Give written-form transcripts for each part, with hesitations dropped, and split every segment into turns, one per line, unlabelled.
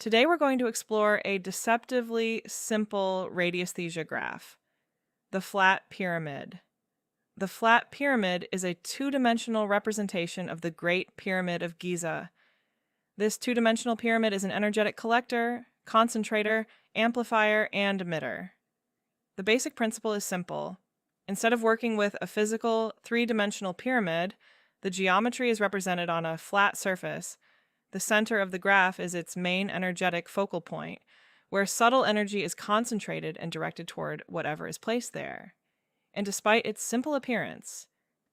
Today we're going to explore a deceptively simple radiesthesia graph, the flat pyramid. The flat pyramid is a two-dimensional representation of the Great Pyramid of Giza. This two-dimensional pyramid is an energetic collector, concentrator, amplifier, and emitter. The basic principle is simple. Instead of working with a physical three-dimensional pyramid, the geometry is represented on a flat surface. The center of the graph is its main energetic focal point, where subtle energy is concentrated and directed toward whatever is placed there. And despite its simple appearance,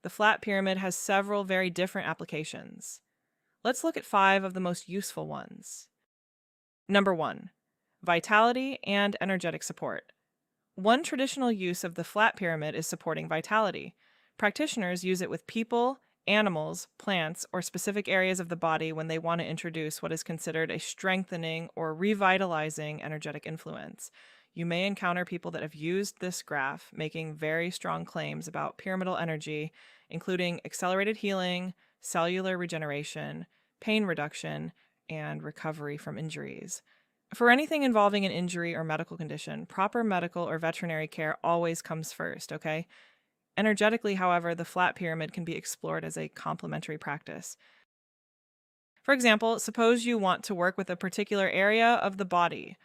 the flat pyramid has several very different applications. Let's look at 5 of the most useful ones. Number 1. Vitality and energetic support. One traditional use of the flat pyramid is supporting vitality. Practitioners use it with people, animals, plants, or specific areas of the body when they want to introduce what is considered a strengthening or revitalizing energetic influence. You may encounter people that have used this graph making very strong claims about pyramidal energy, including accelerated healing, cellular regeneration, pain reduction, and recovery from injuries. For anything involving an injury or medical condition, proper medical or veterinary care always comes first, okay? Energetically, however, the flat pyramid can be explored as a complementary practice. For example, suppose you want to work with a particular area of the body.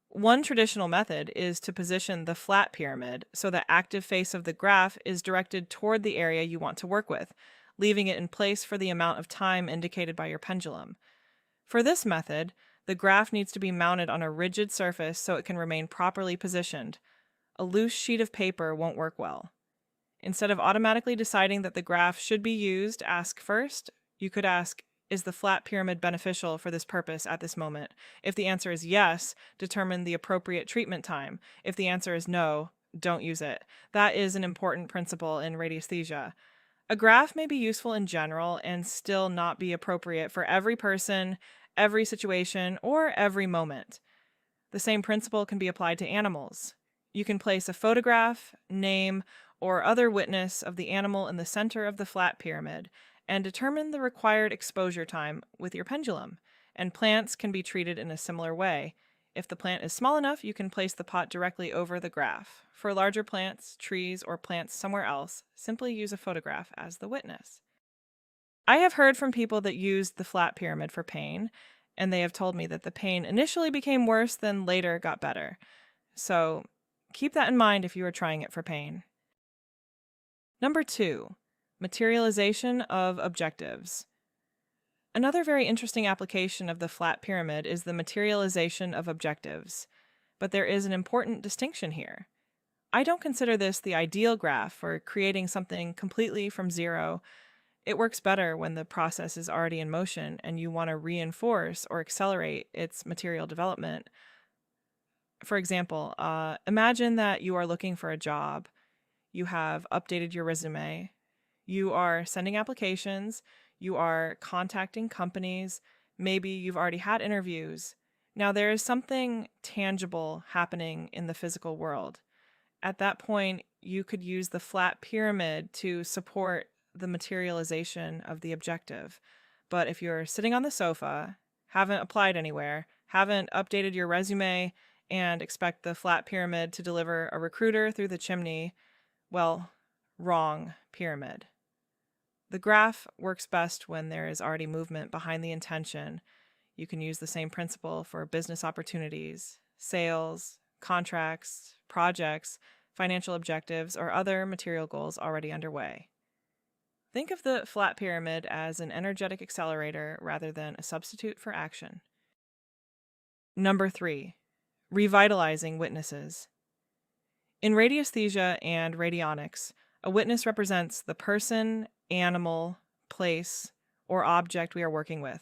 One traditional method is to position the flat pyramid so the active face of the graph is directed toward the area you want to work with, leaving it in place for the amount of time indicated by your pendulum. For this method, the graph needs to be mounted on a rigid surface so it can remain properly positioned. A loose sheet of paper won't work well. Instead of automatically deciding that the graph should be used, ask first. You could ask, is the flat pyramid beneficial for this purpose at this moment? If the answer is yes, determine the appropriate treatment time. If the answer is no, don't use it. That is an important principle in radiesthesia. A graph may be useful in general and still not be appropriate for every person, every situation, or every moment. The same principle can be applied to animals. You can place a photograph, name, or other witness of the animal in the center of the flat pyramid and determine the required exposure time with your pendulum. And plants can be treated in a similar way. If the plant is small enough, you can place the pot directly over the graph. For larger plants, trees, or plants somewhere else, simply use a photograph as the witness. I have heard from people that used the flat pyramid for pain, and they have told me that the pain initially became worse than later got better. So keep that in mind if you are trying it for pain. Number 2. Materialization of objectives. Another very interesting application of the flat pyramid is the materialization of objectives, but there is an important distinction here. I don't consider this the ideal graph for creating something completely from zero. It works better when the process is already in motion and you want to reinforce or accelerate its material development. For example, imagine that you are looking for a job. You have updated your resume. You are sending applications. You are contacting companies. Maybe you've already had interviews. Now there is something tangible happening in the physical world. At that point, you could use the flat pyramid to support the materialization of the objective. But if you're sitting on the sofa, haven't applied anywhere, haven't updated your resume, and expect the flat pyramid to deliver a recruiter through the chimney, well, wrong pyramid. The graph works best when there is already movement behind the intention. You can use the same principle for business opportunities, sales, contracts, projects, financial objectives, or other material goals already underway. Think of the flat pyramid as an energetic accelerator rather than a substitute for action. Number 3. Revitalizing witnesses. In radiesthesia and radionics, a witness represents the person, animal, place, or object we are working with.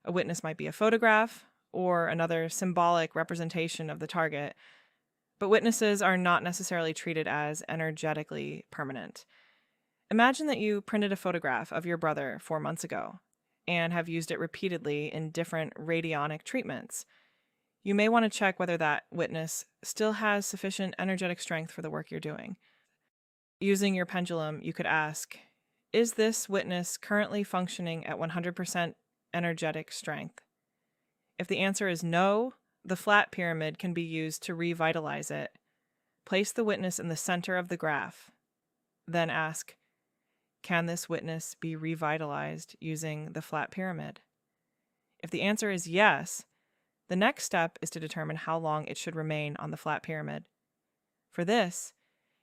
A witness might be a photograph or another symbolic representation of the target, but witnesses are not necessarily treated as energetically permanent. Imagine that you printed a photograph of your brother 4 months ago and have used it repeatedly in different radionic treatments. You may want to check whether that witness still has sufficient energetic strength for the work you're doing. Using your pendulum, you could ask, is this witness currently functioning at 100% energetic strength? If the answer is no, the flat pyramid can be used to revitalize it. Place the witness in the center of the graph. Then ask, can this witness be revitalized using the flat pyramid? If the answer is yes, the next step is to determine how long it should remain on the flat pyramid. For this,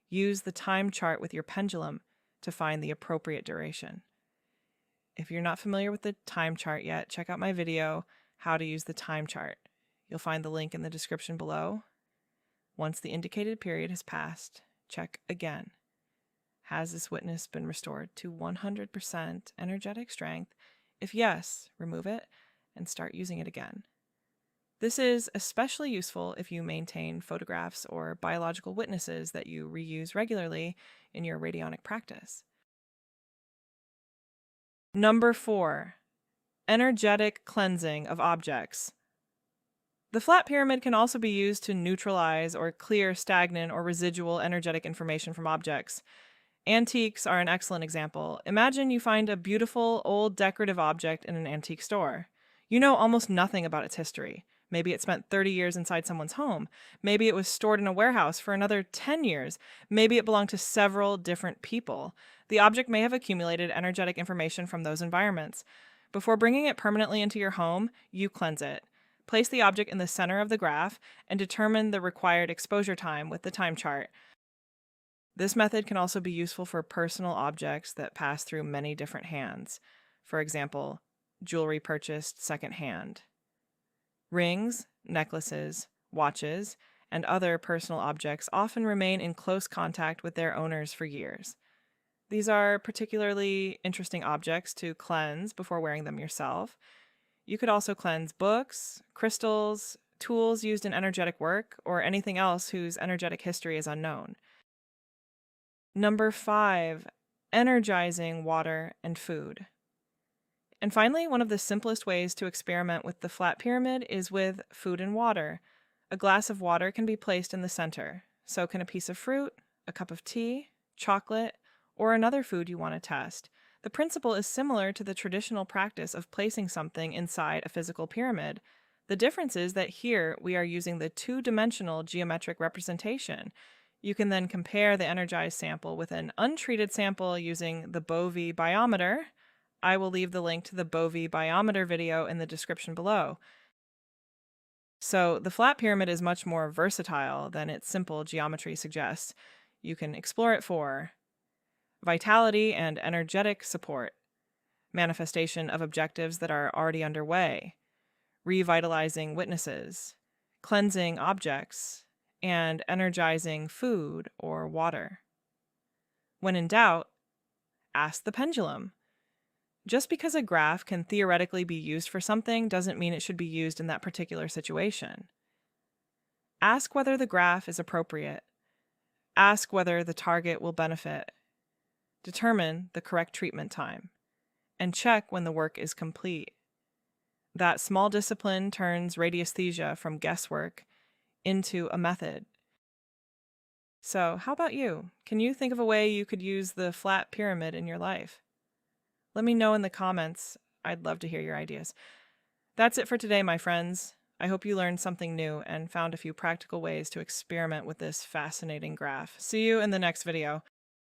use the time chart with your pendulum to find the appropriate duration. If you're not familiar with the time chart yet, check out my video, How to Use the Time Chart. You'll find the link in the description below. Once the indicated period has passed, check again. Has this witness been restored to 100% energetic strength? If yes, remove it and start using it again. This is especially useful if you maintain photographs or biological witnesses that you reuse regularly in your radionic practice. Number 4, energetic cleansing of objects. The flat pyramid can also be used to neutralize or clear stagnant or residual energetic information from objects. Antiques are an excellent example. Imagine you find a beautiful, old decorative object in an antique store. You know almost nothing about its history. Maybe it spent 30 years inside someone's home. Maybe it was stored in a warehouse for another 10 years. Maybe it belonged to several different people. The object may have accumulated energetic information from those environments. Before bringing it permanently into your home, you cleanse it. Place the object in the center of the graph and determine the required exposure time with the time chart. This method can also be useful for personal objects that pass through many different hands. For example, jewelry purchased secondhand. Rings, necklaces, watches, and other personal objects often remain in close contact with their owners for years. These are particularly interesting objects to cleanse before wearing them yourself. You could also cleanse books, crystals, tools used in energetic work, or anything else whose energetic history is unknown. Number 5, energizing water and food. And finally, one of the simplest ways to experiment with the flat pyramid is with food and water. A glass of water can be placed in the center. So can a piece of fruit, a cup of tea, chocolate, or another food you want to test. The principle is similar to the traditional practice of placing something inside a physical pyramid. The difference is that here we are using the two-dimensional geometric representation. You can then compare the energized sample with an untreated sample using the Bovie biometer. I will leave the link to the Bovie biometer video in the description below. So the flat pyramid is much more versatile than its simple geometry suggests. You can explore it for vitality and energetic support, manifestation of objectives that are already underway, revitalizing witnesses, cleansing objects, and energizing food or water. When in doubt, ask the pendulum. Just because a graph can theoretically be used for something doesn't mean it should be used in that particular situation. Ask whether the graph is appropriate. Ask whether the target will benefit. Determine the correct treatment time. And check when the work is complete. That small discipline turns radiesthesia from guesswork into a method. So, how about you? Can you think of a way you could use the flat pyramid in your life? Let me know in the comments. I'd love to hear your ideas. That's it for today, my friends. I hope you learned something new and found a few practical ways to experiment with this fascinating graph. See you in the next video.